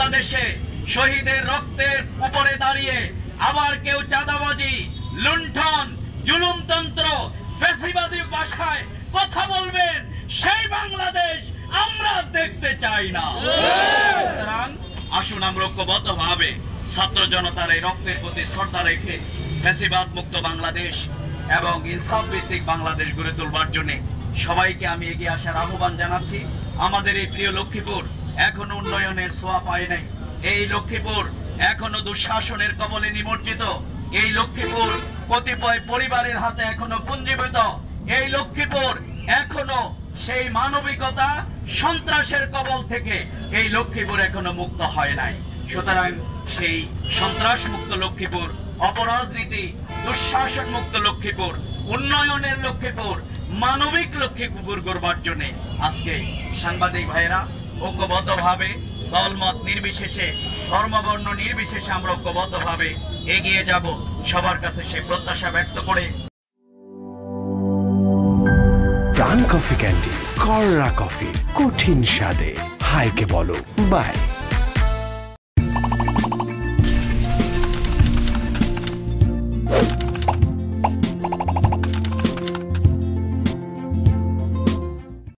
বাংলাদেশে শহীদের রক্তের উপরে দাঁড়িয়ে আবার কেউ চাঁদাবাজি, লুণ্ঠন, জুলুমতন্ত্র, ফ্যাসিবাদী ভাষায় কথা বলবেন, সেই বাংলাদেশ আমরা দেখতে চাই না। সুতরাং আসুন আমরা ঐক্যবদ্ধভাবে ছাত্র জনতার এই রক্তের প্রতি শ্রদ্ধা রেখে ফ্যাসিবাদ মুক্ত বাংলাদেশ এবং ইনসাফ ভিত্তিক বাংলাদেশ গড়ে তোলবার জন্য সবাইকে আমি এগিয়ে আসার আহ্বান জানাচ্ছি। আমাদের এই প্রিয় লক্ষ্মীপুর এখনো উন্নয়নের ছোঁয়া পায় নাই। এই লক্ষ্মীপুর এখনো দুঃশাসনের কবলে নিমজ্জিত। এই লক্ষ্মীপুর কতিপয় পরিবারের হাতে এখনো পুঞ্জীভূত। এই লক্ষ্মীপুর এখনো সেই মানবিকতা সন্ত্রাসের কবল থেকে এই লক্ষ্মীপুর এখনো মুক্ত হয় নাই। সুতরাং সেই সন্ত্রাস মুক্ত লক্ষ্মীপুর, অপরাজনীতি, দুঃশাসন মুক্ত লক্ষ্মীপুর, উন্নয়নের লক্ষ্মীপুর, মানবিক লক্ষ্মীপুর গড়বার জন্য আজকে সাংবাদিক ভাইয়েরা ঐক্যবদ্ধভাবে দলমত নির্বিশেষে, ধর্মবর্ণ নির্বিশেষে আমরা ঐক্যবদ্ধভাবে এগিয়ে যাব। সবার কাছে সেই প্রত্যাশা ব্যক্ত করে প্রাণ কফি ক্যান্ডি, কররা কফি, কঠিন স্বাদে হাইকে বলো বাই।